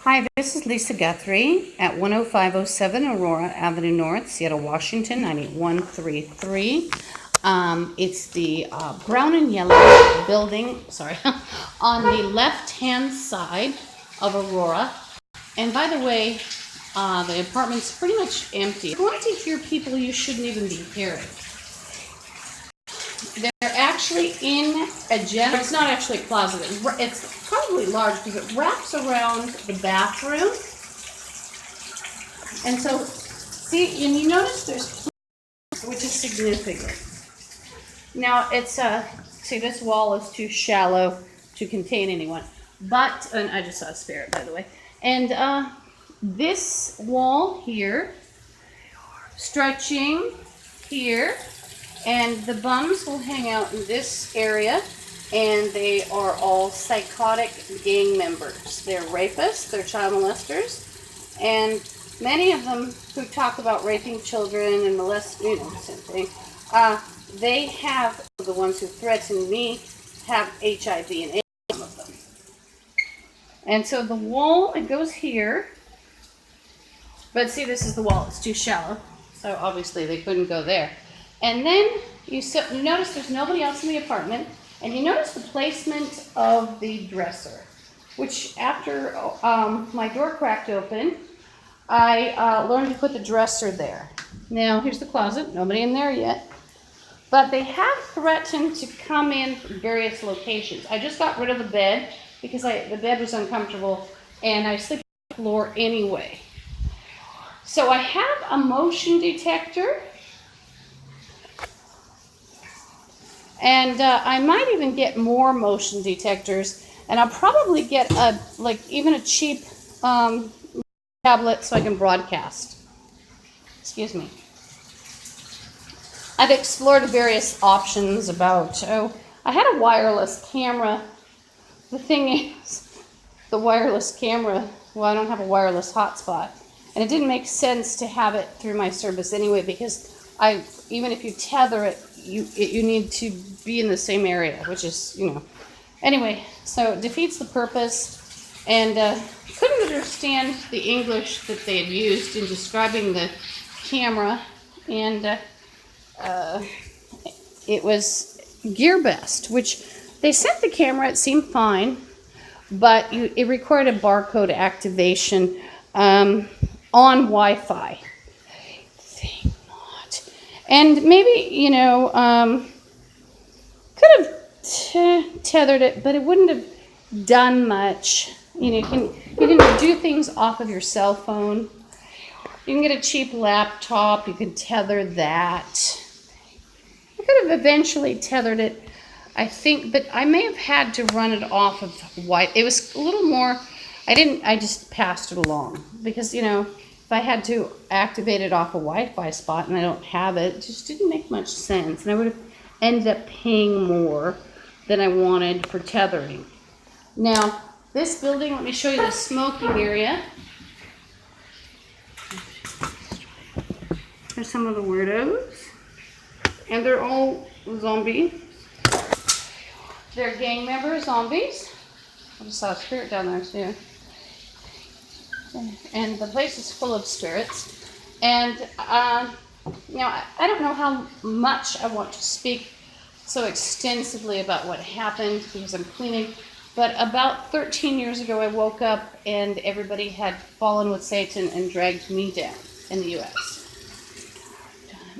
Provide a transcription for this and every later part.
Hi, this is Lisa Guthrie at 10507 Aurora Avenue North, Seattle, Washington, 98133. It's the brown and yellow building, on the left-hand side of Aurora. And by the way, the apartment's pretty much empty. If you want to hear people you shouldn't even be hearing. They're actually in a it's not actually a closet. It's probably large because it wraps around the bathroom. And so, see, and you notice there's plants, which is significant. Now, it's, see, this wall is too shallow to contain anyone. But, and I just saw a spirit, by the way. And this wall here, stretching here, and the bums will hang out in this area, and they are all psychotic gang members. They're rapists, they're child molesters, and many of them who talk about raping children and molesting, same thing, they have, the ones who threaten me, have HIV and AIDS, some of them. And so the wall, it goes here, but see, this is the wall, it's too shallow, so obviously they couldn't go there. And then you notice there's nobody else in the apartment, and you notice the placement of the dresser, which after my door cracked open, I learned to put the dresser there. Now, here's the closet, nobody in there yet, but they have threatened to come in from various locations. I just got rid of the bed because the bed was uncomfortable, and I sleep on the floor anyway. So I have a motion detector. And I might even get more motion detectors, and I'll probably get even a cheap tablet so I can broadcast. Excuse me. I've explored various options about, I had a wireless camera. The thing is, the wireless camera, well, I don't have a wireless hotspot, and it didn't make sense to have it through my service anyway, because even if you tether it, you need to be in the same area, which is, Anyway, so it defeats the purpose, and couldn't understand the English that they had used in describing the camera, and it was GearBest, which they sent the camera, it seemed fine, but it required a barcode activation on Wi-Fi. And maybe, could have tethered it, but it wouldn't have done much. You can do things off of your cell phone. You can get a cheap laptop. You can tether that. I could have eventually tethered it, I think, but I may have had to run it off of Wi-Fi. It was a little more, I just passed it along because, if I had to activate it off a Wi-Fi spot and I don't have it, it just didn't make much sense. And I would have ended up paying more than I wanted for tethering. Now, this building, let me show you the smoking area. There's some of the weirdos. And they're all zombies. They're gang members, zombies. I just saw a spirit down there too. And the place is full of spirits. And, I don't know how much I want to speak so extensively about what happened because I'm cleaning. But about 13 years ago, I woke up and everybody had fallen with Satan and dragged me down in the U.S.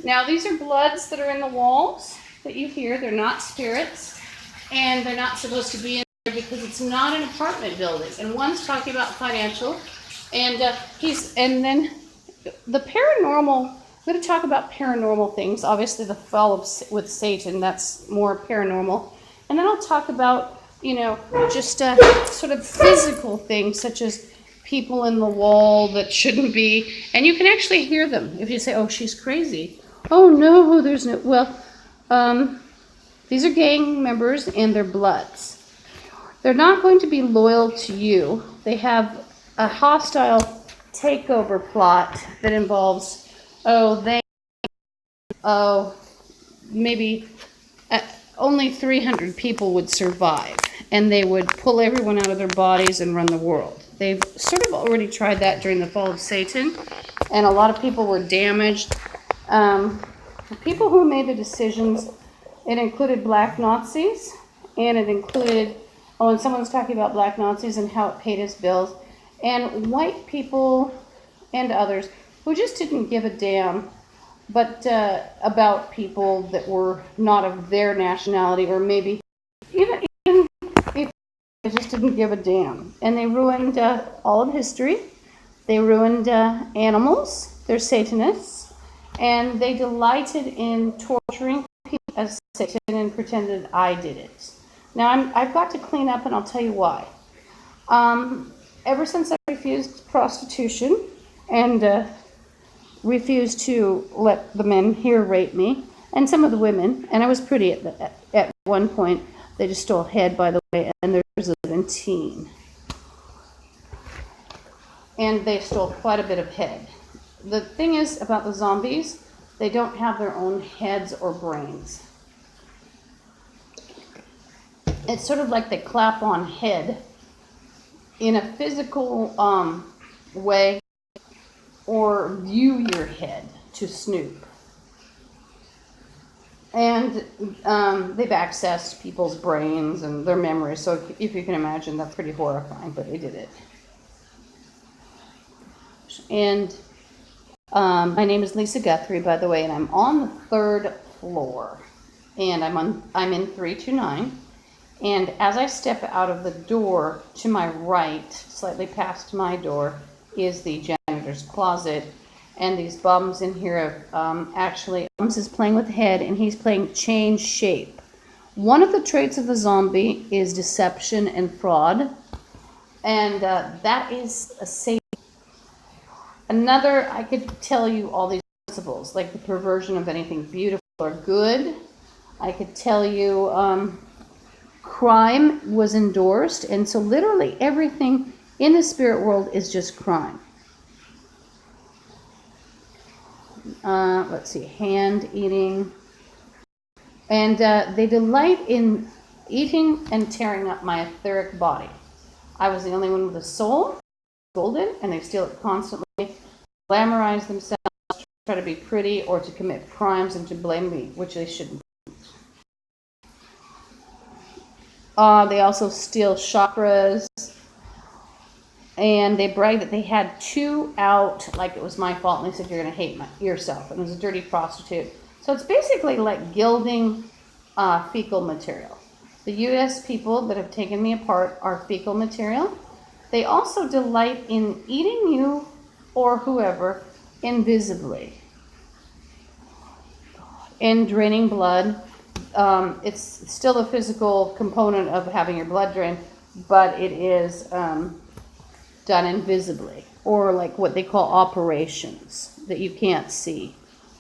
Now, these are bloods that are in the walls that you hear. They're not spirits. And they're not supposed to be in there because it's not an apartment building. And one's talking about financial. And then the paranormal, I'm going to talk about paranormal things. Obviously, the fall with Satan, that's more paranormal. And then I'll talk about, just sort of physical things, such as people in the wall that shouldn't be. And you can actually hear them. If you say, oh, she's crazy. Oh, no, there's no, well, these are gang members and they're bloods. They're not going to be loyal to you. They have a hostile takeover plot that involves, maybe only 300 people would survive. and they would pull everyone out of their bodies and run the world. They've sort of already tried that during the fall of Satan, and a lot of people were damaged. The people who made the decisions, it included black Nazis, and it included, oh, and someone was talking about black Nazis and how it paid his bills, and white people and others who just didn't give a damn, but about people that were not of their nationality, or maybe even if they just didn't give a damn. And they ruined all of history. They ruined animals. They're Satanists. And they delighted in torturing people as Satan and pretended I did it. Now, I've got to clean up, and I'll tell you why. Ever since I refused prostitution and refused to let the men here rape me, and some of the women, and I was pretty at one point. They just stole head, by the way, and there's a 17. And they stole quite a bit of head. The thing is about the zombies, they don't have their own heads or brains. It's sort of like they clap on head in a physical way, or view your head to snoop. And they've accessed people's brains and their memories, so if you can imagine, that's pretty horrifying, but they did it. And my name is Lisa Guthrie, by the way, and I'm on the 3rd floor, and I'm in 329. And as I step out of the door to my right, slightly past my door, is the janitor's closet. And these bums in here, actually, Bums is playing with the head, and he's playing change shape. One of the traits of the zombie is deception and fraud, and that is a Satan. Another, I could tell you all these principles, like the perversion of anything beautiful or good. I could tell you crime was endorsed, and so literally everything in the spirit world is just crime. Let's see, hand eating. And they delight in eating and tearing up my etheric body. I was the only one with a soul, golden, and they steal it constantly, glamorize themselves, try to be pretty, or to commit crimes and to blame me, which they shouldn't. They also steal chakras. And they bragged that they had 2 out, like it was my fault, and they said, you're going to hate yourself. And it was a dirty prostitute. So it's basically like gilding fecal material. The U.S. people that have taken me apart are fecal material. They also delight in eating you or whoever invisibly and draining blood. It's still a physical component of having your blood drained, but it is done invisibly, or like what they call operations that you can't see.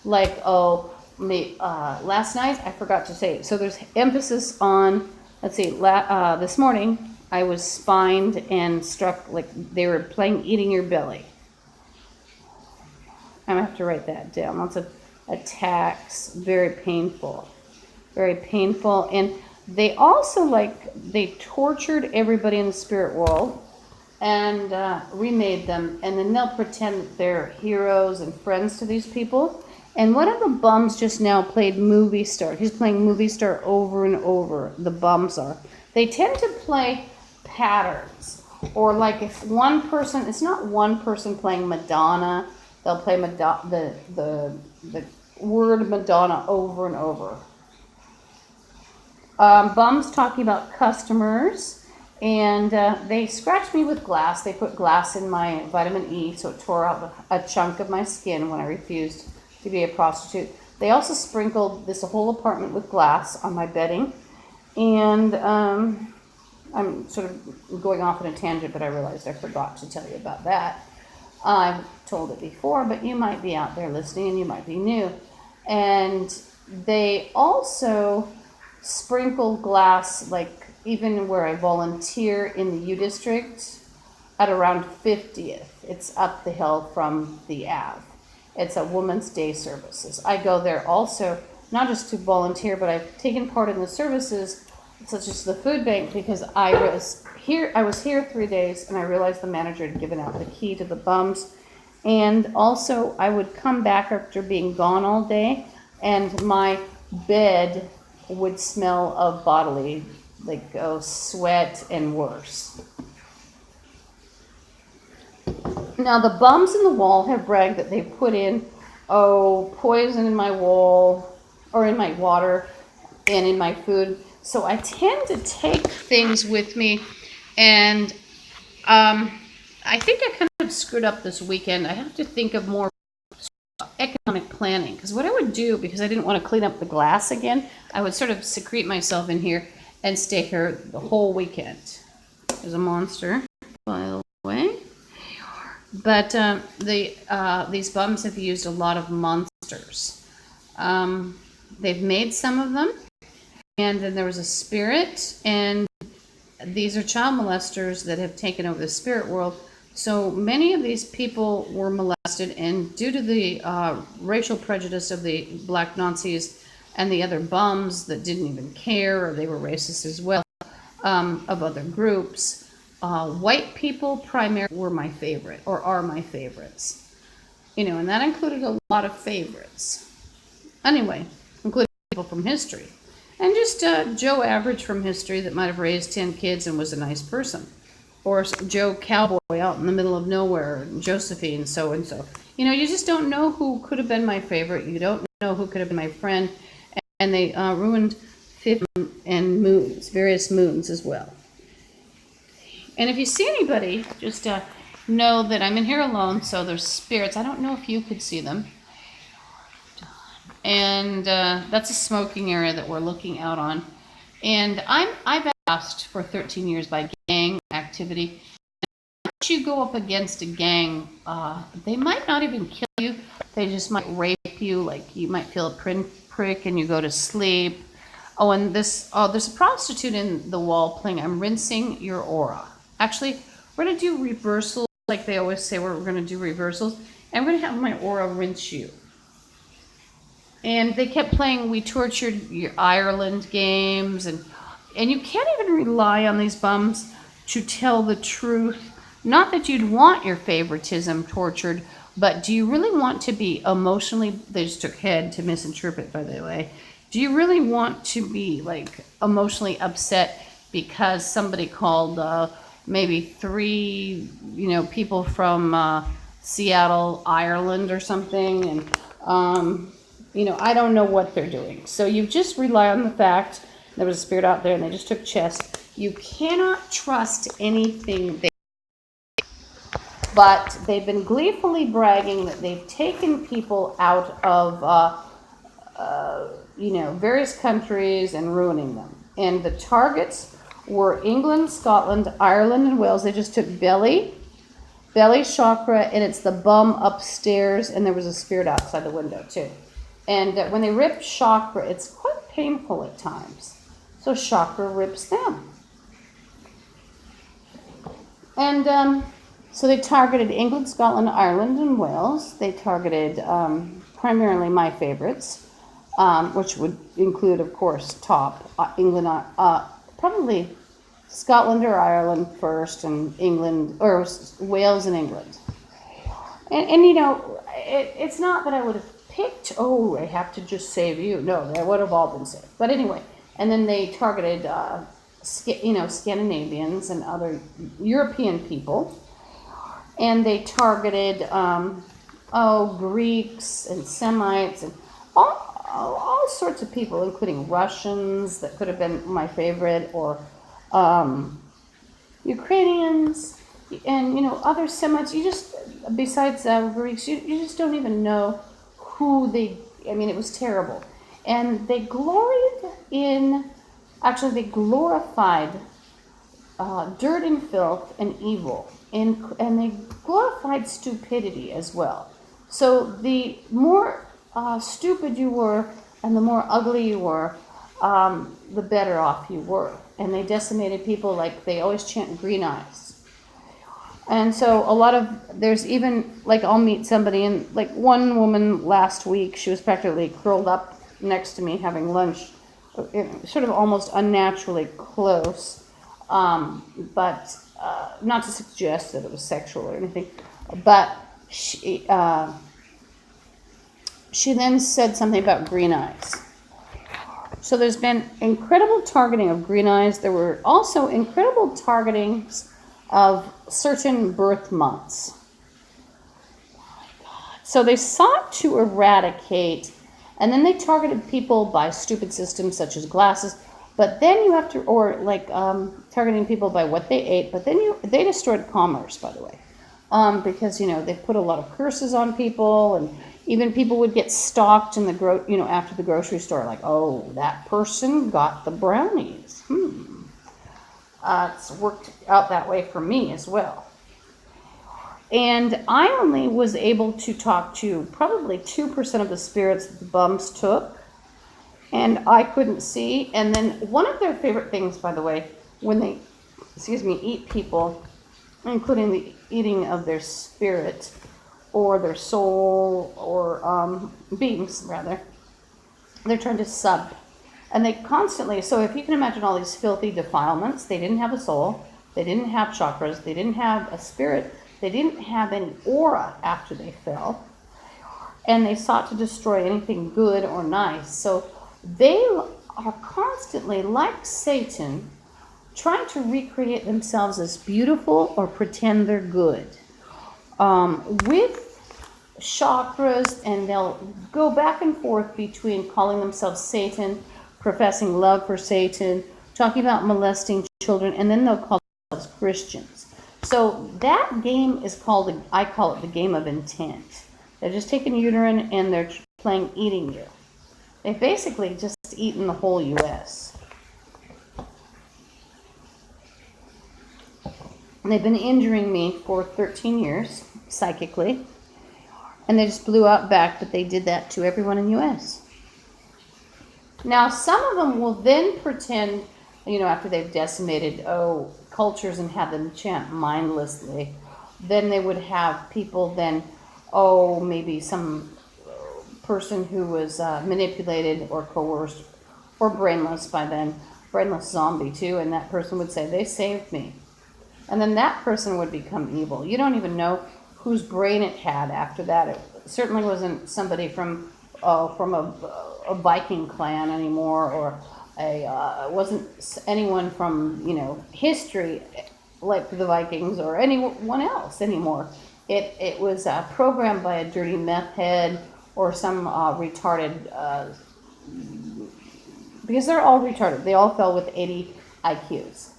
Like, last night, I forgot to say, so there's emphasis on, let's see, this morning, I was spined and struck, like they were playing eating your belly. I'm gonna have to write that down. Lots of attacks, very painful, and they also, they tortured everybody in the spirit world, and remade them, and then they'll pretend that they're heroes and friends to these people. And one of the bums just now played movie star. He's playing movie star over and over. The bums are. They tend to play patterns, or like if one person, it's not one person playing Madonna, they'll play the word Madonna over and over. Bums talking about customers. And they scratched me with glass. They put glass in my vitamin E, so it tore out a chunk of my skin when I refused to be a prostitute. They also sprinkled this whole apartment with glass on my bedding. And I'm sort of going off on a tangent, but I realized I forgot to tell you about that. I've told it before, but you might be out there listening and you might be new. And they also sprinkle glass, like even where I volunteer in the U District at around 50th. It's up the hill from the Ave. It's a Women's Day services. I go there also, not just to volunteer, but I've taken part in the services such as the food bank, because I was here 3 days, and I realized the manager had given out the key to the bums. And also, I would come back after being gone all day, and my bed would smell of bodily, like sweat and worse. Now, the bums in the wall have bragged that they put in, poison in my wall, or in my water, and in my food. So I tend to take things with me, and I think I kind of screwed up this weekend. I have to think of more economic planning, because what I would do, because I didn't want to clean up the glass again, I would sort of secrete myself in here and stay here the whole weekend. There's a monster, by the way. But these bums have used a lot of monsters. They've made some of them, and then there was a spirit, and these are child molesters that have taken over the spirit world. So many of these people were molested, and due to the racial prejudice of the black Nazis and the other bums that didn't even care, or they were racist as well, of other groups, white people primarily were my favorite, or are my favorites. And that included a lot of favorites. Anyway, including people from history. And just Joe Average from history that might have raised 10 kids and was a nice person. Or Joe Cowboy out in the middle of nowhere, Josephine, so-and-so. You just don't know who could have been my favorite. You don't know who could have been my friend. And they ruined 50 and moons, various moons as well. And if you see anybody, just know that I'm in here alone, so there's spirits. I don't know if you could see them. And that's a smoking area that we're looking out on. And I've asked for 13 years by gang activity. Once you go up against a gang, they might not even kill you. They just might rape you. Like, you might feel a prick and you go to sleep. And there's a prostitute in the wall playing I'm Rinsing Your Aura. Actually, we're going to do reversals, like they always say we're going to do reversals. And we're going to have my aura rinse you. And they kept playing We Tortured Your Ireland games, and you can't even rely on these bums to tell the truth. Not that you'd want your favoritism tortured, but do you really want to be emotionally, they just took head to misinterpret, by the way. Do you really want to be like emotionally upset because somebody called maybe 3, people from Seattle, Ireland or something, and I don't know what they're doing. So you just rely on the fact there was a spirit out there and they just took chest. You cannot trust anything they do. But they've been gleefully bragging that they've taken people out of, various countries and ruining them. And the targets were England, Scotland, Ireland, and Wales. They just took belly chakra, and it's the bum upstairs, and there was a spirit outside the window too. And when they rip chakra, it's quite painful at times. So chakra rips them. And so they targeted England, Scotland, Ireland, and Wales. They targeted primarily my favorites, which would include, of course, top England, probably Scotland or Ireland first, and England, or Wales and England. And it's not that I would have picked, I have to just save you. No, they would have all been saved. But anyway, and then they targeted, Scandinavians and other European people. And they targeted, Greeks and Semites and all sorts of people, including Russians that could have been my favorite, or Ukrainians, and, other Semites. You just, besides Greeks, you just don't even know who they, it was terrible. And they glorified dirt and filth and evil, and they glorified stupidity as well. So the more stupid you were and the more ugly you were, the better off you were. And they decimated people, like they always chant green eyes. And so there's even, like, I'll meet somebody, and like one woman last week, she was practically curled up next to me having lunch sort of almost unnaturally close, but not to suggest that it was sexual or anything, but she then said something about green eyes. So there's been incredible targeting of green eyes. There were also incredible targetings of certain birth months. So they sought to eradicate, and then they targeted people by stupid systems such as glasses, but then you have to, or like targeting people by what they ate, but then they destroyed commerce, by the way, because, they put a lot of curses on people, and even people would get stalked in the after the grocery store, like, oh, that person got the brownies. It's worked out that way for me as well. And I only was able to talk to probably 2% of the spirits that the bums took, and I couldn't see. And then one of their favorite things, by the way, when they, eat people, including the eating of their spirit, or their soul, or beings, rather, they're trying to sub. And they constantly, so if you can imagine all these filthy defilements, they didn't have a soul, they didn't have chakras, they didn't have a spirit, they didn't have any aura after they fell, and they sought to destroy anything good or nice. So they are constantly, like Satan, trying to recreate themselves as beautiful or pretend they're good. With chakras, and they'll go back and forth between calling themselves Satan, professing love for Satan, talking about molesting children, and then they'll call themselves Christians. So that game is called, I call it the game of intent. They're just taking uterine and they're playing eating you. They've basically just eaten the whole U.S. They've been injuring me for 13 years, psychically, and they just blew out back, but they did that to everyone in the U.S. Now, some of them will then pretend, after they've decimated, cultures and had them chant mindlessly, then they would have people then, maybe some person who was manipulated or coerced or brainless by then, brainless zombie too, and that person would say, they saved me. And then that person would become evil. You don't even know whose brain it had after that. It certainly wasn't somebody from a Viking clan anymore, or it wasn't anyone from, history like the Vikings or anyone else anymore. It was programmed by a dirty meth head or some retarded, because they're all retarded. They all fell with 80 IQs.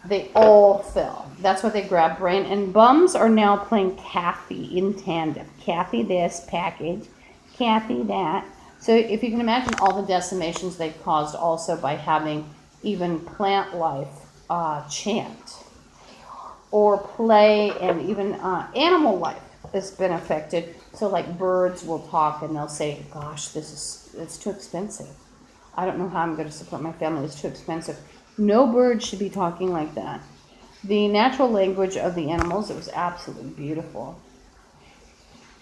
They all fell. That's why they grabbed brain. And bums are now playing Kathy in tandem. Kathy this package, Kathy that. So if you can imagine all the decimations they've caused also by having even plant life chant or play, and even animal life has been affected. So like birds will talk and they'll say, gosh, it's too expensive. I don't know how I'm going to support my family. It's too expensive. No bird should be talking like that. The natural language of the animals, it was absolutely beautiful.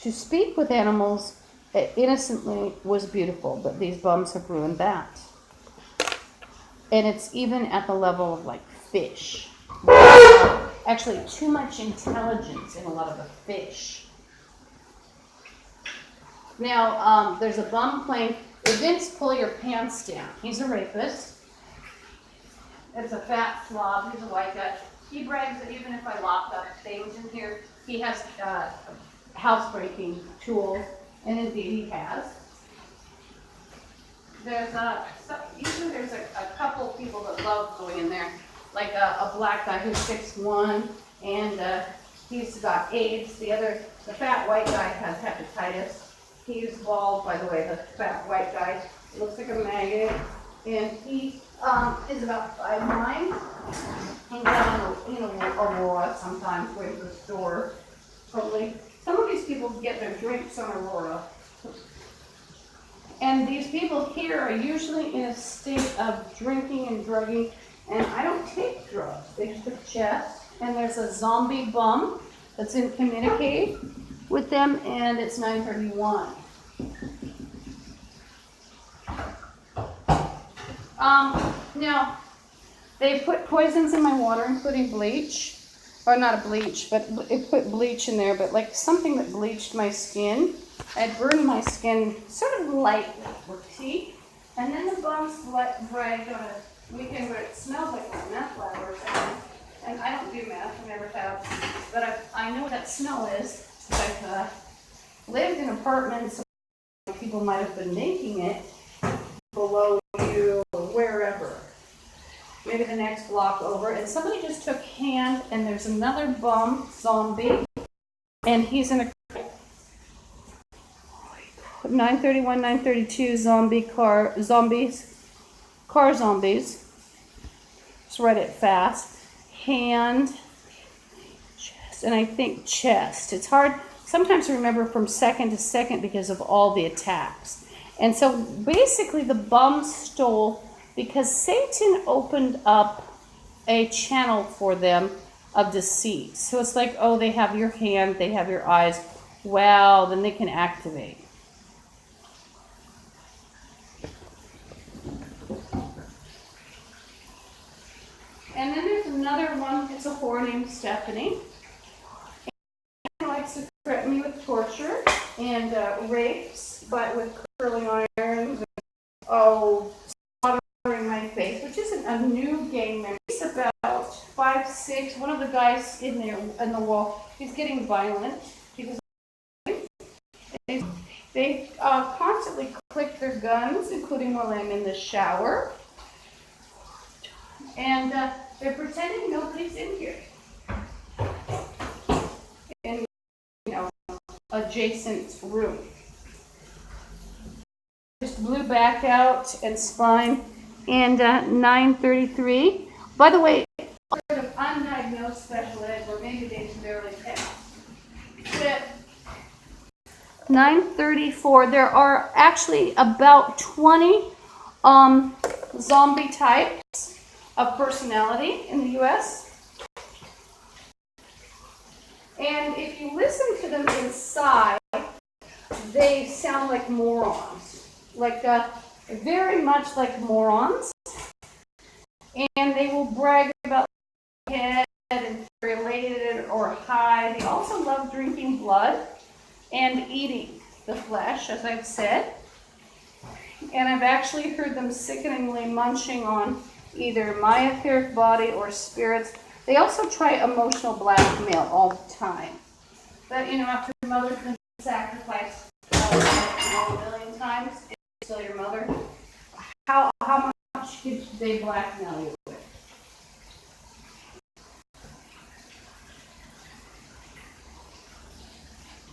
To speak with animals innocently was beautiful, but these bums have ruined that. And it's even at the level of like fish. Actually, too much intelligence in a lot of the fish. Now, there's a bum playing, Vince, pull your pants down. He's a rapist. It's a fat slob. He's a white guy. He brags that even if I locked up things in here, he has housebreaking tools, and indeed he has. Usually there's a couple of people that love going in there, like a black guy who's 6'1", and he's got AIDS. The fat white guy has hepatitis. He's bald, by the way, the fat white guy. He looks like a maggot, and he is about 5'9". Hangs out in Aurora sometimes, going to the store. Probably some of these people get their drinks on Aurora. And these people here are usually in a state of drinking and drugging, and I don't take drugs. They just took chest, and there's a zombie bum that's in communicate with them, and it's 9:31. Now, they put poisons in my water, including bleach. Or not a bleach, but it put bleach in there, but like something that bleached my skin. I burned my skin sort of lightly with tea. And then the bums bragged on a weekend where it smells like a meth lab or something. And I don't do meth, I never have. But I know what that smell is. I've lived in apartments, so people might have been making it below you or wherever. Maybe the next block over. And somebody just took hand, and there's another bum zombie. And he's in a 931, 932 zombies. Let's write it fast. Hand, chest, and I think chest. It's hard sometimes to remember from second to second because of all the attacks. And so basically the bums stole because Satan opened up a channel for them of deceit. So it's like, oh, they have your hand, they have your eyes. Wow, then they can activate. And then there's another one, it's a whore named Stephanie. And she likes to threaten me with torture and rapes, but with curling irons and, slaughtering my face, which isn't a new gang member. He's about 5'6". One of the guys in there, in the wall, he's getting violent because they constantly click their guns, including while I'm in the shower. And they're pretending nobody's in here. In, adjacent room. Just blew back out and spine. And 933. By the way, sort of undiagnosed special ed, or maybe they barely passed. But 934, there are actually about 20 zombie types of personality in the U.S. And if you listen to them inside, they sound like morons, like very much like morons. And they will brag about their head and related or high. They also love drinking blood and eating the flesh, as I've said. And I've actually heard them sickeningly munching on either my etheric body or spirits. They also try emotional blackmail all the time. But, after your mother's been sacrificed a million times, it's still your mother. How much could they blackmail you with?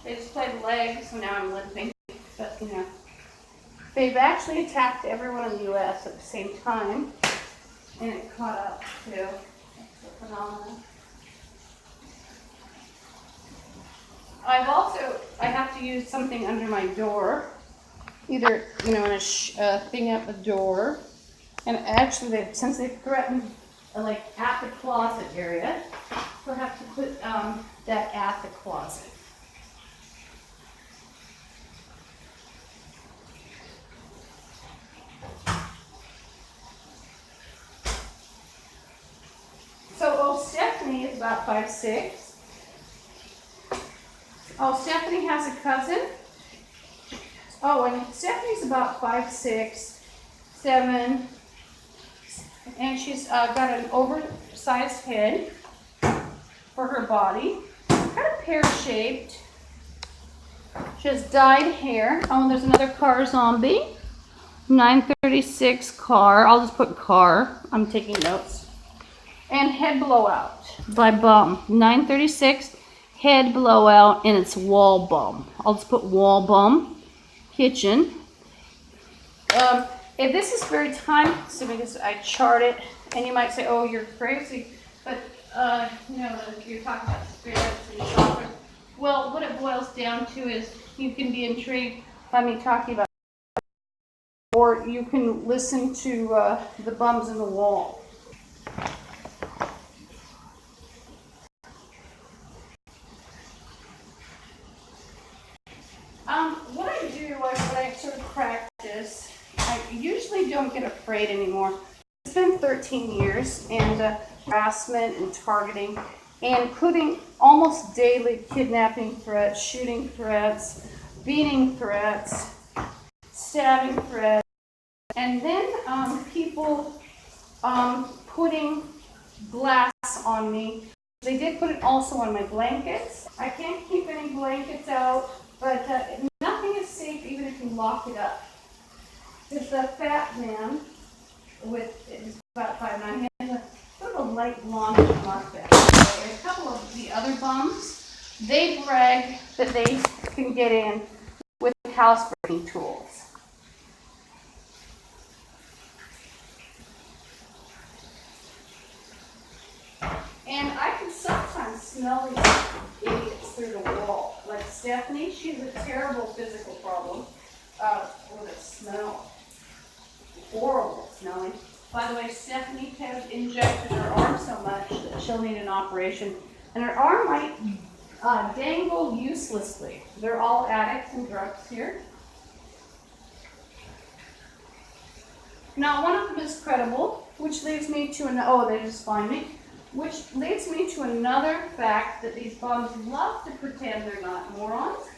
They just played legs, so now I'm limping. But, they've actually attacked everyone in the U.S. at the same time. And it caught up too. That's a phenomenon. I have to use something under my door, either in a thing at the door, and actually since they threatened like at the closet area, so I have to put that at the closet. So, Stephanie is about 5'6". Stephanie has a cousin. And Stephanie's about 5'6", 7", and she's got an oversized head for her body, kind of pear-shaped. She has dyed hair. And there's another car zombie. 936 car. I'll just put car. I'm taking notes. And head blowout by bum. 936 head blowout, and it's wall bum. I'll just put wall bum. Kitchen. If this is very time consuming because I chart it, and you might say, oh, you're crazy, but you're talking about spirits and chakras. Well, what it boils down to is you can be intrigued by me talking about, or you can listen to the bums in the wall. What I do, what I sort of practice, I usually don't get afraid anymore. It's been 13 years, and harassment and targeting, and including almost daily kidnapping threats, shooting threats, beating threats, stabbing threats, and then people putting glass on me. They did put it also on my blankets. I can't keep any blankets out, but nothing is safe even if you lock it up. There's a fat man with, it's about 5'9", he has a sort of a light blonde mustache. And a couple of the other bums, they brag that they can get in with housebreaking tools. And I can sometimes smell these idiots through the wall. Like Stephanie, she has a terrible physical problem with a smell. Horrible smelling. By the way, Stephanie has injected her arm so much that she'll need an operation. And her arm might dangle uselessly. They're all addicts and drugs here. Now, one of them is credible, which leads me to they just find me. Which leads me to another fact that these bums love to pretend they're not morons.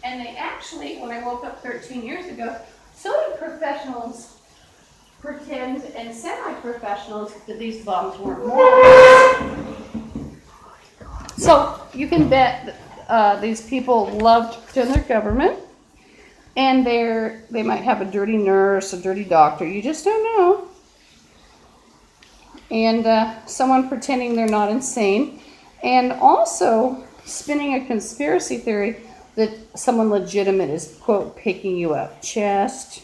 And they actually, when I woke up 13 years ago, so do professionals pretend, and semi-professionals, that these bums weren't morons. So you can bet that these people love to pretend they're government, and they might have a dirty nurse, a dirty doctor. You just don't know. And someone pretending they're not insane, and also spinning a conspiracy theory that someone legitimate is, quote, picking you up. Chest.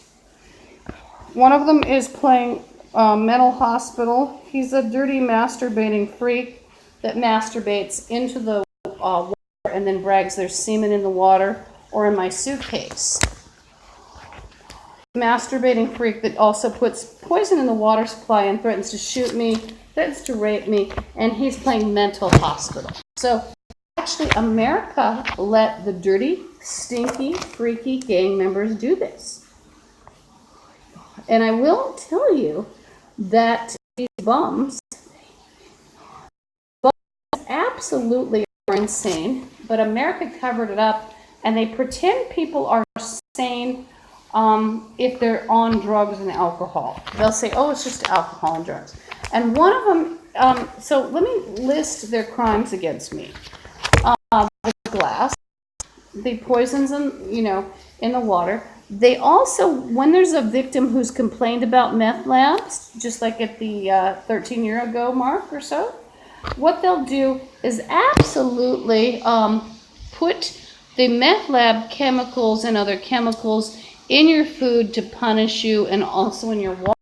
One of them is playing mental hospital. He's a dirty masturbating freak that masturbates into the water and then brags there's semen in the water or in my suitcase. Masturbating freak that also puts poison in the water supply and threatens to shoot me, threatens to rape me, and he's playing mental hospital. So actually, America let the dirty, stinky, freaky gang members do this. And I will tell you that these bums absolutely are insane, but America covered it up, and they pretend people are sane if they're on drugs and alcohol. They'll say, oh, it's just alcohol and drugs. And one of them, so let me list their crimes against me. The glass, the poisons in the water. They also, when there's a victim who's complained about meth labs, just like at the 13-year ago mark or so, what they'll do is absolutely put the meth lab chemicals and other chemicals in your food to punish you, and also in your water.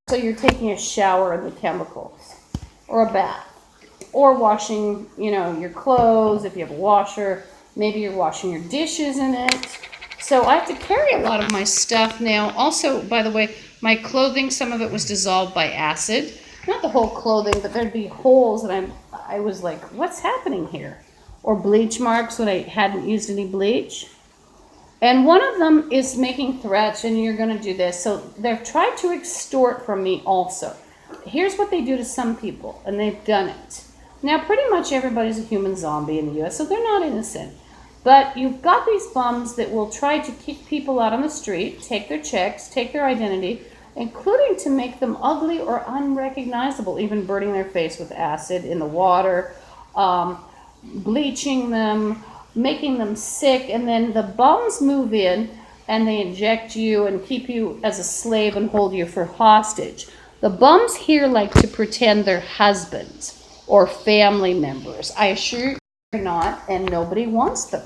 So you're taking a shower in the chemicals, or a bath, or washing, your clothes if you have a washer. Maybe you're washing your dishes in it. So I have to carry a lot of my stuff now. Also, by the way, my clothing, some of it was dissolved by acid. Not the whole clothing, but there'd be holes, and I was like, what's happening here? Or bleach marks when I hadn't used any bleach. And one of them is making threats, and you're going to do this. So they've tried to extort from me also. Here's what they do to some people, and they've done it. Now, pretty much everybody's a human zombie in the U.S., so they're not innocent. But you've got these bums that will try to kick people out on the street, take their checks, take their identity, including to make them ugly or unrecognizable, even burning their face with acid in the water, bleaching them, making them sick, and then the bums move in and they inject you and keep you as a slave and hold you for hostage. The bums here like to pretend they're husbands or family members. I assure you they're not, and nobody wants them.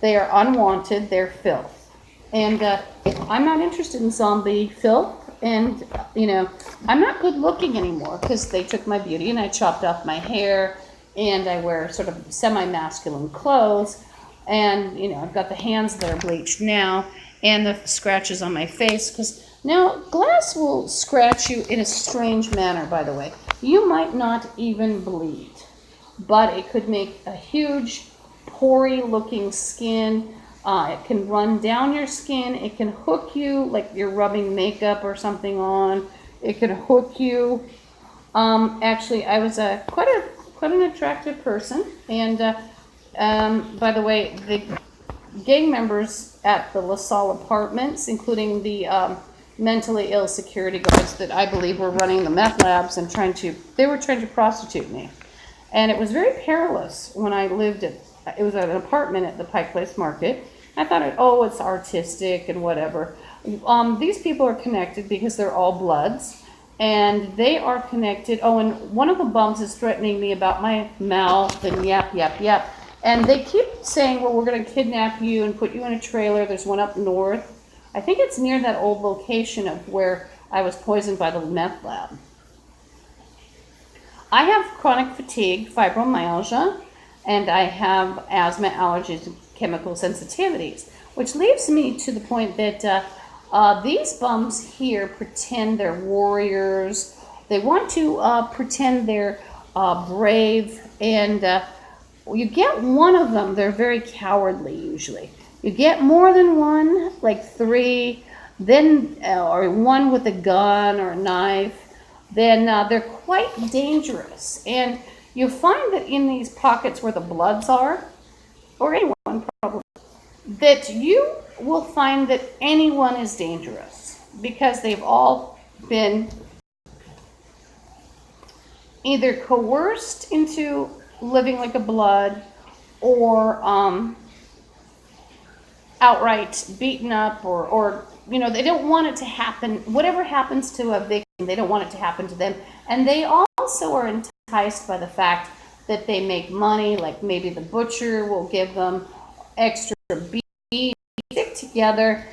They are unwanted, they're filth. And I'm not interested in zombie filth, and I'm not good looking anymore because they took my beauty and I chopped off my hair, and I wear sort of semi-masculine clothes, and I've got the hands that are bleached now, and the scratches on my face, because now glass will scratch you in a strange manner, by the way. You might not even bleed, but it could make a huge, pory-looking skin, It can run down your skin. It can hook you like you're rubbing makeup or something on. It can hook you. Actually, I was quite an attractive person, and by the way, the gang members at the LaSalle apartments, including the mentally ill security guards that I believe were running the meth labs and they were trying to prostitute me. And it was very perilous when I lived it was an apartment at the Pike Place Market. I thought, it's artistic and whatever. These people are connected because they're all Bloods, and they are connected. Oh, and one of the bums is threatening me about my mouth and yap, yap, yap. And they keep saying, well, we're going to kidnap you and put you in a trailer. There's one up north. I think it's near that old location of where I was poisoned by the meth lab. I have chronic fatigue, fibromyalgia, and I have asthma, allergies, and chemical sensitivities, which leaves me to the point that these bums here pretend they're warriors. They want to pretend they're brave, and you get one of them, they're very cowardly usually. You get more than one, like 3, then or one with a gun or a knife, then they're quite dangerous. And you find that in these pockets where the Bloods are, or anyone probably, that you will find that anyone is dangerous because they've all been either coerced into living like a Blood or outright beaten up or they don't want it to happen. Whatever happens to a victim, they don't want it to happen to them. And they also are enticed by the fact that they make money, like maybe the butcher will give them extra beef, stick together.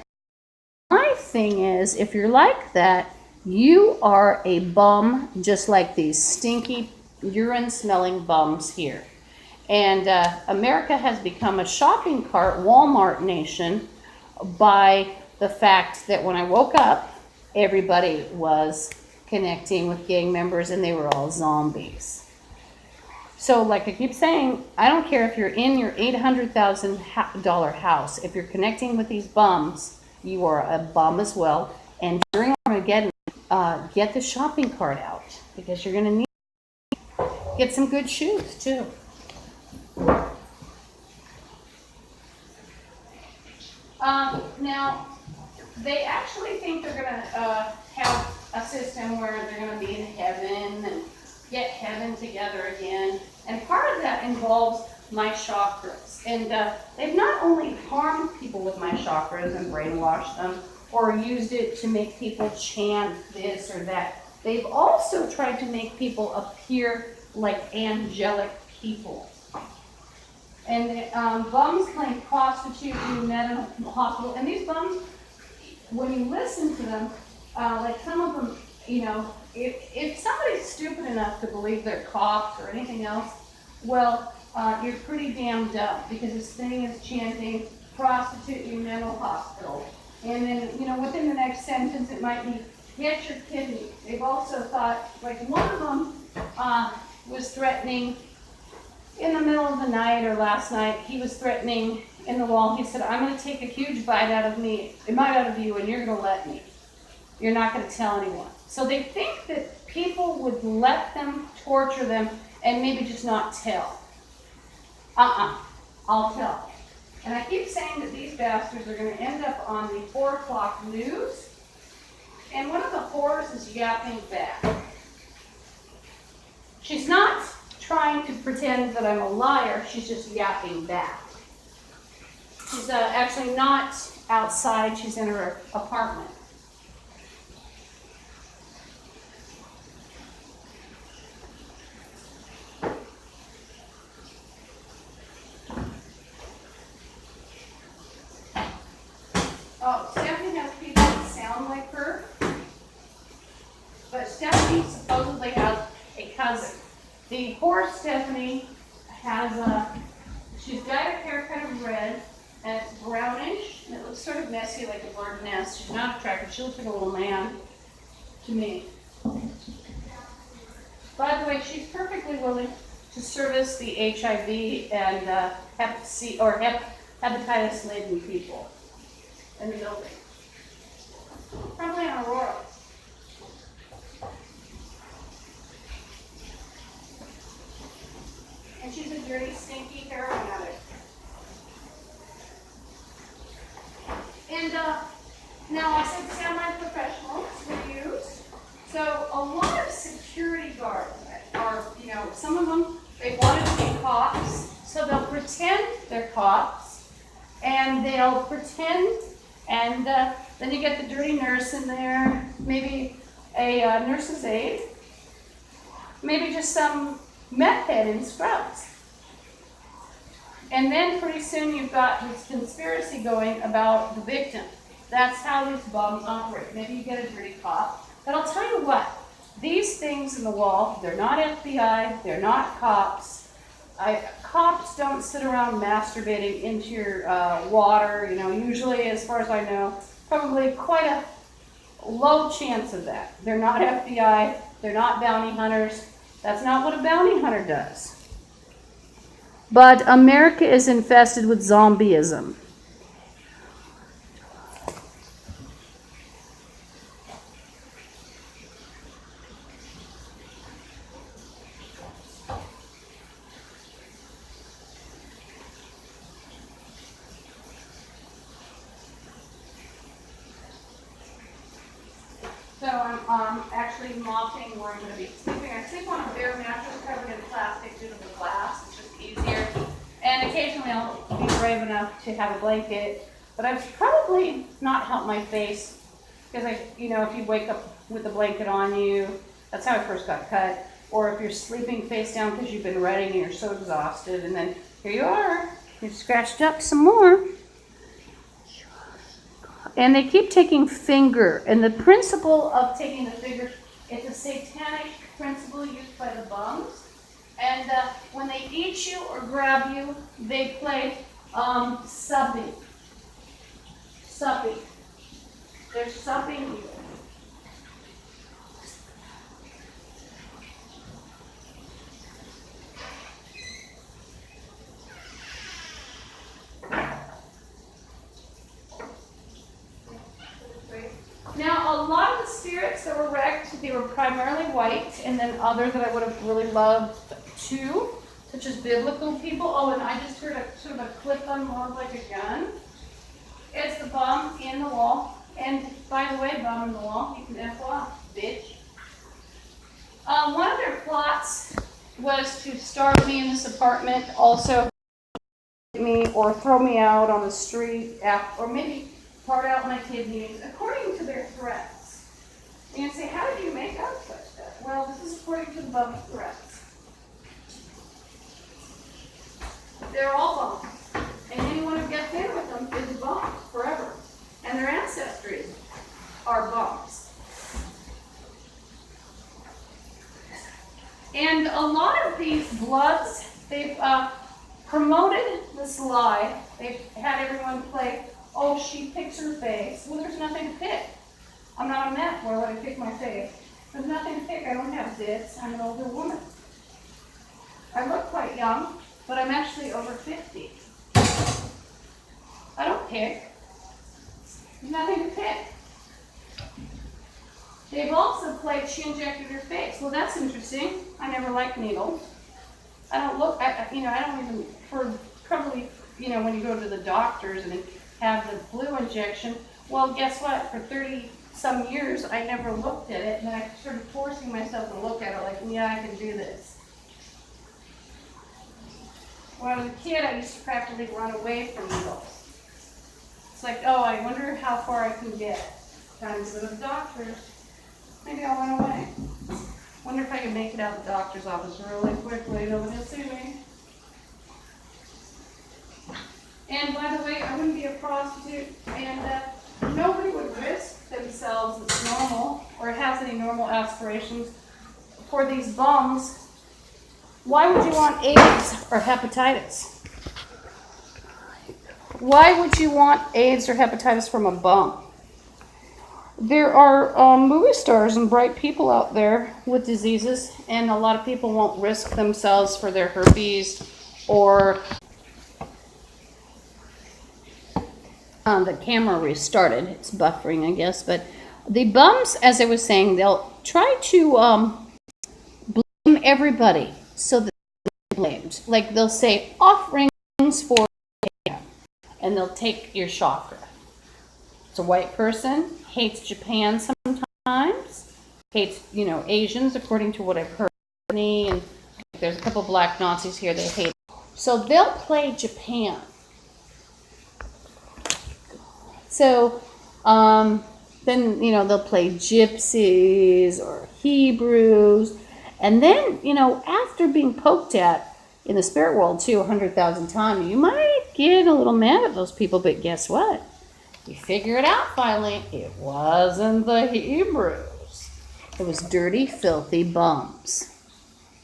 My thing is, if you're like that, you are a bum just like these stinky urine-smelling bums here. And America has become a shopping cart, Walmart nation, by the fact that when I woke up, everybody was connecting with gang members and they were all zombies. So like I keep saying, I don't care if you're in your $800,000 house. If you're connecting with these bums, you are a bum as well. And during Armageddon, get the shopping cart out because you're going to need to get some good shoes too. Now, they actually think they're going to have a system where they're going to be in heaven and get heaven together again. And part of that involves my chakras. And they've not only harmed people with my chakras and brainwashed them or used it to make people chant this or that, they've also tried to make people appear like angelic people. And bums claim prostitute being met in a hospital. And these bums, when you listen to them, like some of them, if somebody's stupid enough to believe they're cops or anything else, well, you're pretty damn dumb because this thing is chanting prostitute in mental hospital. And then, within the next sentence, it might be get your kidney. They've also thought, like one of them was threatening in the middle of the night or last night, he was threatening in the wall. He said, I'm going to take a huge bite out of you, and you're going to let me. You're not going to tell anyone. So they think that people would let them torture them and maybe just not tell. I'll tell. And I keep saying that these bastards are going to end up on the 4 o'clock news, and one of the whores is yapping back. She's not trying to pretend that I'm a liar, she's just yapping back. She's actually not outside, she's in her apartment. Oh, Stephanie has people that sound like her, but Stephanie supposedly has a cousin. The whore Stephanie has she's dyed her hair kind of red, and it's brownish, and it looks sort of messy like a bird nest. She's not attractive. She looks like a little man to me. By the way, she's perfectly willing to service the HIV and Hep C or hepatitis-laden people in the building. Probably on Aurora. And she's a dirty, stinky heroin addict. And now I said semi-professionals we use. So a lot of security guards are, some of them, they wanted to be cops. So they'll pretend they're cops. And they'll pretend, and then you get the dirty nurse in there, maybe a nurse's aide, maybe just some meth head in scrubs. And then pretty soon you've got this conspiracy going about the victim. That's how these bums operate. Maybe you get a dirty cop. But I'll tell you what, these things in the wall, they're not FBI, they're not cops. Cops don't sit around masturbating into your water, usually, as far as I know, probably quite a low chance of that. They're not FBI, they're not bounty hunters. That's not what a bounty hunter does. But America is infested with zombieism. So I'm actually mopping where I'm going to be sleeping. I sleep on a bare mattress covered in plastic due to the glass. It's just easier. And occasionally I'll be brave enough to have a blanket. But I've probably not helped my face because if you wake up with a blanket on you, that's how I first got cut. Or if you're sleeping face down because you've been running and you're so exhausted, and then here you are, you're scratched up some more. And they keep taking finger. And the principle of taking the finger, it's a satanic principle used by the bums. And when they eat you or grab you, they play supping. Supping. They're supping you. Now, a lot of the spirits that were wrecked, they were primarily white, and then others that I would have really loved too, such as biblical people. Oh, and I just heard a sort of a clip on more like a gun. It's the bum in the wall. And by the way, bum in the wall, you can F off, bitch. One of their plots was to starve me in this apartment, also me or throw me out on the street, or maybe part out my kidneys, according to their threats. And you say, how did you make up such that? Well, this is according to the bum's threats. They're all bums. And anyone who gets in with them is a bum forever. And their ancestry are bums. And a lot of these bloods, they've promoted this lie. They've had everyone play, oh, she picks her face. Well, there's nothing to pick. I'm not a meth. Why would I pick my face? There's nothing to pick. I don't have zits. I'm an older woman. I look quite young, but I'm actually over 50. I don't pick. There's nothing to pick. They've also played, she injected her face. Well, that's interesting. I never liked needles. I don't look, I don't even, probably, when you go to the doctors and have the flu injection, well, guess what? For 30 some years, I never looked at it, and then I started forcing myself to look at it like, yeah, I can do this. When I was a kid, I used to practically run away from needles. It's like, oh, I wonder how far I can get. Time to go to the doctors. Maybe I'll run away. Wonder if I can make it out of the doctor's office really quickly. Nobody will see me. And by the way, I wouldn't be a prostitute, and nobody would risk themselves that's normal or has any normal aspirations for these bums. Why would you want AIDS or hepatitis? Why would you want AIDS or hepatitis from a bum? There are movie stars and bright people out there with diseases, and a lot of people won't risk themselves for their herpes or The camera restarted. It's buffering, I guess. But the bums, as I was saying, they'll try to blame everybody so that they're blamed. Like they'll say offerings for Japan, and they'll take your chakra. It's a white person, hates Japan sometimes, hates, Asians, according to what I've heard. And there's a couple black Nazis here they hate. So they'll play Japan. So then, they'll play gypsies or Hebrews. And then, after being poked at in the spirit world too 100,000 times, you might get a little mad at those people. But guess what? You figure it out finally. It wasn't the Hebrews. It was dirty, filthy bums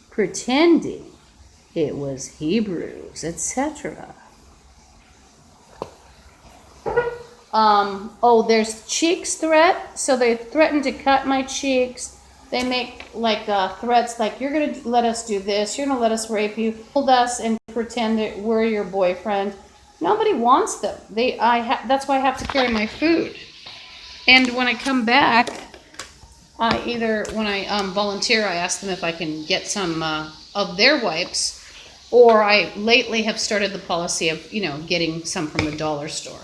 pretending it was Hebrews, etc. There's cheeks threat. So they threaten to cut my cheeks. They make like threats like, you're going to let us do this. You're going to let us rape you. Hold us and pretend that we're your boyfriend. Nobody wants them. That's why I have to carry my food. And when I come back, either when I volunteer, I ask them if I can get some of their wipes, or I lately have started the policy of, getting some from the dollar store.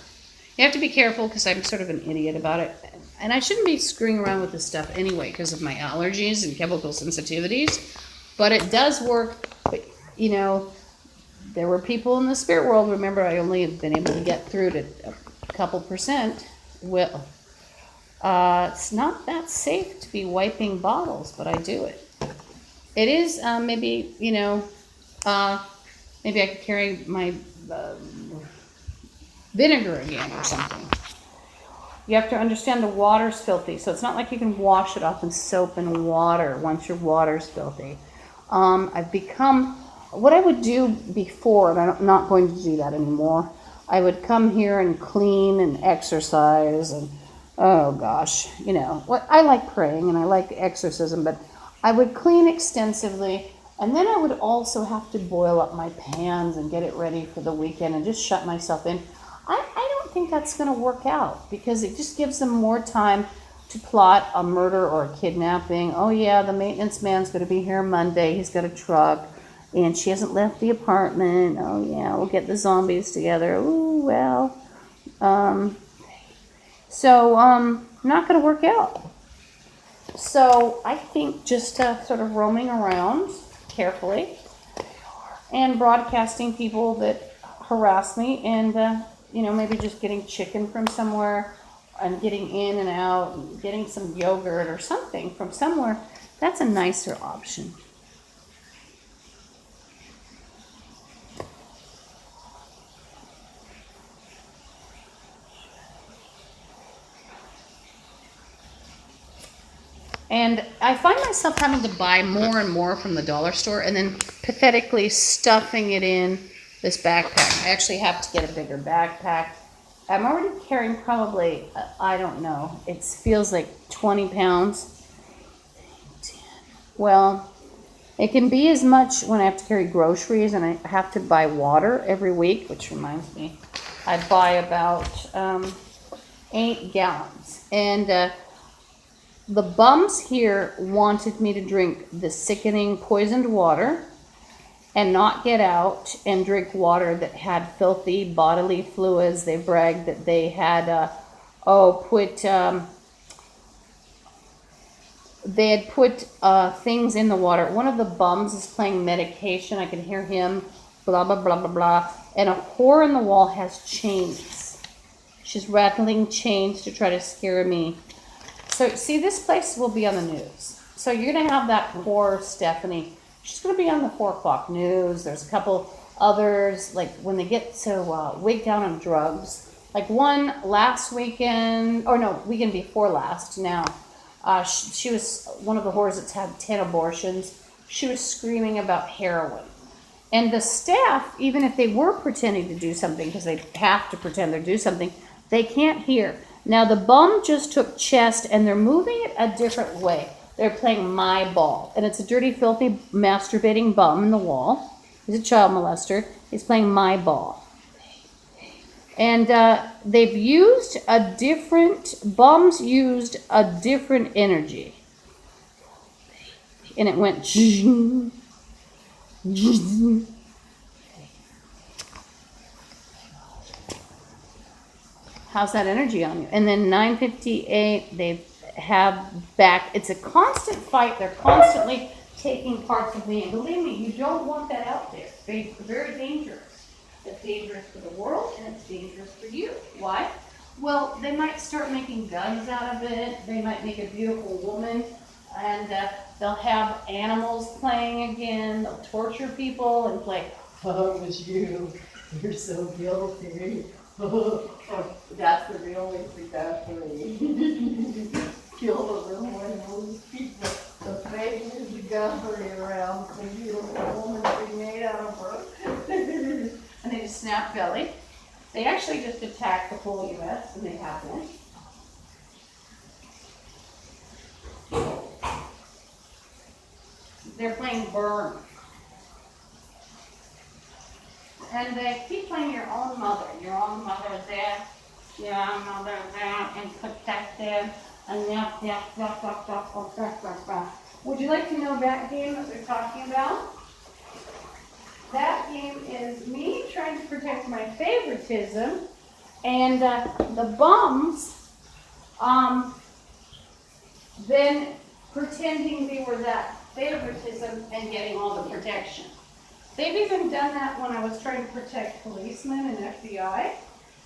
You have to be careful because I'm sort of an idiot about it. And I shouldn't be screwing around with this stuff anyway because of my allergies and chemical sensitivities. But it does work. But, there were people in the spirit world. Remember, I only have been able to get through to a couple percent. Well, it's not that safe to be wiping bottles, but I do it. It is maybe I could carry my vinegar again or something. You have to understand the water's filthy, so it's not like you can wash it off in soap and water once your water's filthy. I've become what I would do before, and I'm not going to do that anymore. I would come here and clean and exercise, and oh gosh, what I like praying and I like exorcism, but I would clean extensively, and then I would also have to boil up my pans and get it ready for the weekend and just shut myself in. I don't think that's going to work out because it just gives them more time to plot a murder or a kidnapping. Oh yeah, the maintenance man's going to be here Monday. He's got a truck. And she hasn't left the apartment. Oh, yeah, we'll get the zombies together. Ooh, well. Not going to work out. So I think just sort of roaming around carefully and broadcasting people that harass me and, maybe just getting chicken from somewhere and getting in and out and getting some yogurt or something from somewhere, that's a nicer option. And I find myself having to buy more and more from the dollar store and then pathetically stuffing it in this backpack. I actually have to get a bigger backpack. I'm already carrying probably, I don't know, it feels like 20 pounds. Well, it can be as much when I have to carry groceries and I have to buy water every week, which reminds me, I buy about 8 gallons. And the bums here wanted me to drink the sickening poisoned water and not get out and drink water that had filthy bodily fluids. They bragged that they had they had put things in the water. One of the bums is playing medication. I can hear him, blah, blah, blah, blah, blah. And a whore in the wall has chains. She's rattling chains to try to scare me. So, see, this place will be on the news. So you're going to have that poor Stephanie. She's going to be on the 4 o'clock news. There's a couple others, like when they get so wigged down on drugs. Like one last weekend, or no, weekend before last now. She was one of the whores that's had 10 abortions. She was screaming about heroin. And the staff, even if they were pretending to do something, because they have to pretend they're doing something, they can't hear. Now the bum just took chest and they're moving it a different way. They're playing my ball. And it's a dirty, filthy, masturbating bum in the wall. He's a child molester. He's playing my ball. And they've used a different, bums used a different energy. And it went how's that energy on you? And then 9:58, they have back, it's a constant fight. They're constantly taking parts of me. And believe me, you don't want that out there. It's very dangerous. It's dangerous for the world, and it's dangerous for you. Why? Well, they might start making guns out of it. They might make a beautiful woman, and they'll have animals playing again. They'll torture people and play, oh, it was you. You're so guilty. That's the real way for Guthrie. Kill the little one and lose people. The fake is the Guthrie around. The beautiful woman to be made out of her. And they just snap belly. They actually just attacked the whole U.S. and they haven't. They're playing burn. And they keep playing your own mother there, your own mother there, and protect them. And would you like to know that game that they're talking about? That game is me trying to protect my favoritism, and the bums then pretending they were that favoritism and getting all the protection. They've even done that when I was trying to protect policemen and FBI.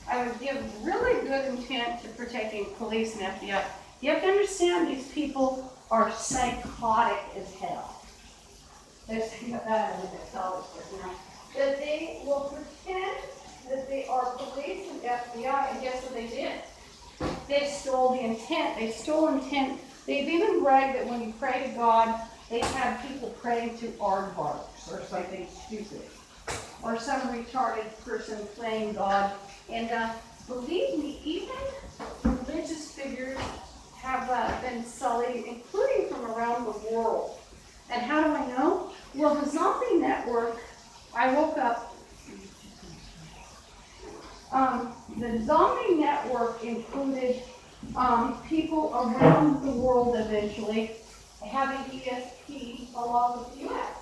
I would give really good intent to protecting police and FBI. You have to understand these people are psychotic as hell. There's that that they will pretend that they are police and FBI, and guess what they did? They stole the intent. They stole intent. They've even bragged that when you pray to God, they have people praying to aardvarks or something stupid, or some retarded person playing God. And believe me, even religious figures have been sullied, including from around the world. And how do I know? Well, the Zombie Network, I woke up, the Zombie Network included people around the world eventually having ESP along with the U.S.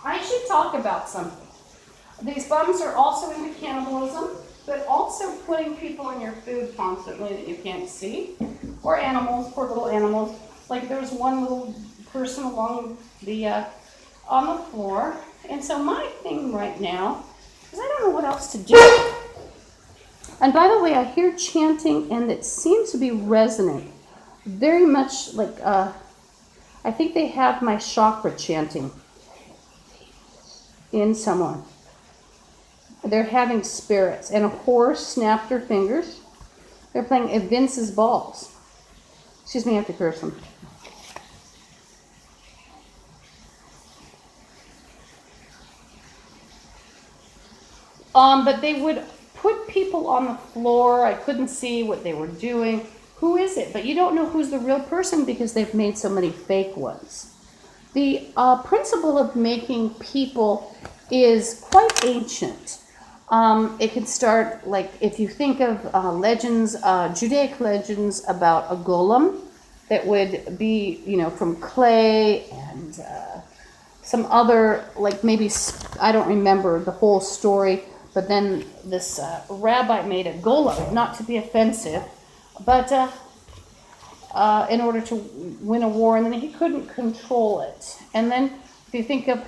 I should talk about something. These bums are also into cannibalism, but also putting people in your food constantly that you can't see, or animals, poor little animals. Like there was one little person along the on the floor, and so my thing right now is I don't know what else to do. And by the way, I hear chanting, and it seems to be resonant, very much like I think they have my chakra chanting in someone. They're having spirits, and a horse snapped her fingers. They're playing Vince's balls. Excuse me, I have to curse them. But they would put people on the floor. I couldn't see what they were doing. Who is it? But you don't know who's the real person because they've made so many fake ones. The principle of making people is quite ancient. It can start, like, if you think of legends, Judaic legends about a golem that would be, you know, from clay and some other, like maybe, I don't remember the whole story, but then this rabbi made a golem, not to be offensive, but in order to win a war, and then he couldn't control it. And then if you think of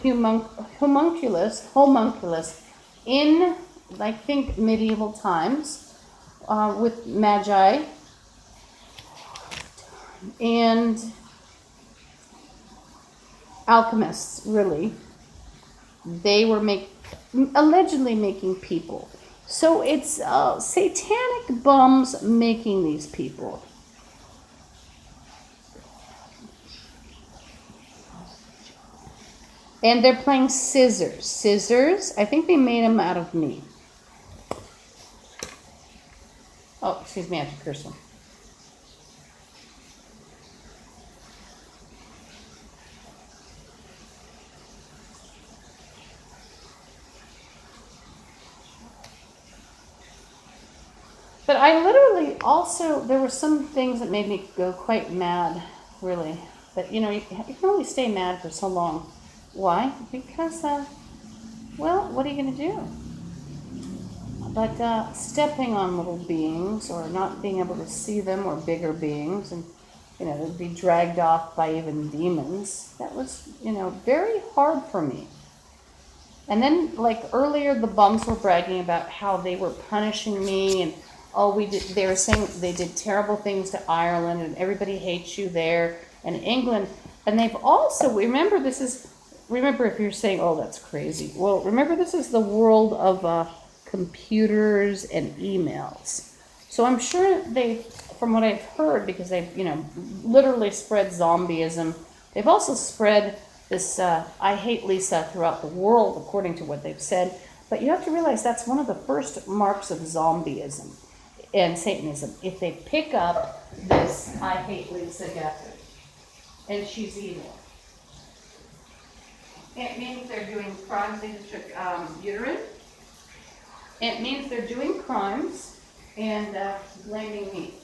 homunculus in, I think, medieval times with magi and alchemists, really, they were allegedly making people. So it's satanic bums making these people. And they're playing scissors. Scissors, I think they made them out of me. Oh, excuse me, I have to curse them. But I literally also, there were some things that made me go quite mad, really. But you know, you can only stay mad for so long. Why? Because, well, what are you going to do? But stepping on little beings or not being able to see them or bigger beings and, you know, be dragged off by even demons, that was, you know, very hard for me. And then, like earlier, the bums were bragging about how they were punishing me and, oh, they were saying they did terrible things to Ireland and everybody hates you there and England. And they've also, remember if you're saying, oh, that's crazy. Well, remember this is the world of computers and emails. So I'm sure from what I've heard, because they've, you know, literally spread zombieism, they've also spread this I hate Lisa throughout the world, according to what they've said. But you have to realize that's one of the first marks of zombieism and Satanism. If they pick up this I hate Lisa Guthrie, and she's evil, it means they're doing crimes. They just took uterine. It means they're doing crimes and blaming me.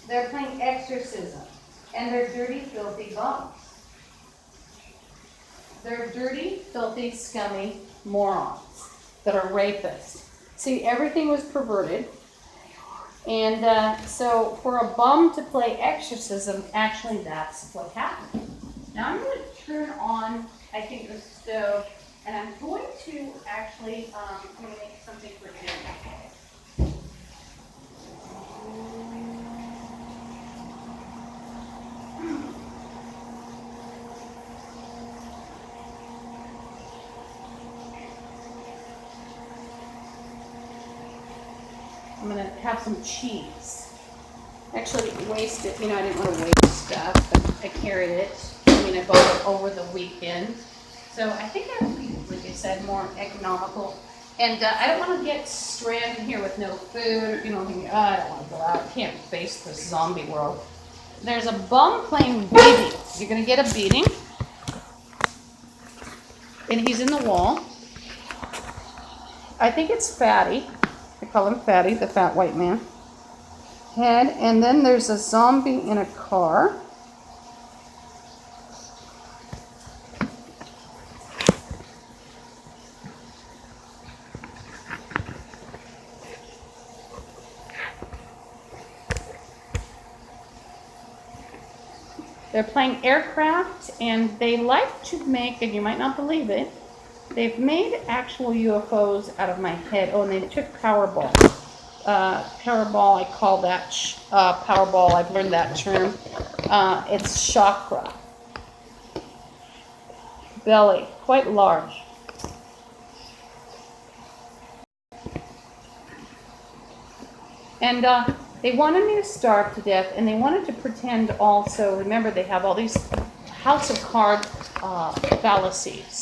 They're playing exorcism, and they're dirty, filthy bums. They're dirty, filthy, scummy morons that are rapists. See, everything was perverted, and so for a bum to play exorcism, actually that's what happened. Now I'm going to turn on, I think, the stove, and I'm going to actually, I'm going to make something for dinner. I'm going to have some cheese. Actually, waste it. You know, I didn't want to waste stuff, but I carried it. I mean, I bought it over the weekend. So I think I would be, like I said, more economical. And I don't want to get stranded here with no food. You know, thinking, oh, I don't want to go out. I can't face this zombie world. There's a bum playing beating. You're going to get a beating. And he's in the wall. I think it's Fatty. I call him Fatty, the fat white man. Head. And then there's a zombie in a car. They're playing aircraft, and they like to make, and you might not believe it, they've made actual UFOs out of my head. Oh, and they took Powerball. Powerball, I call that Powerball. I've learned that term. It's chakra. Belly, quite large. And they wanted me to starve to death, and they wanted to pretend also, remember they have all these House of Cards fallacies.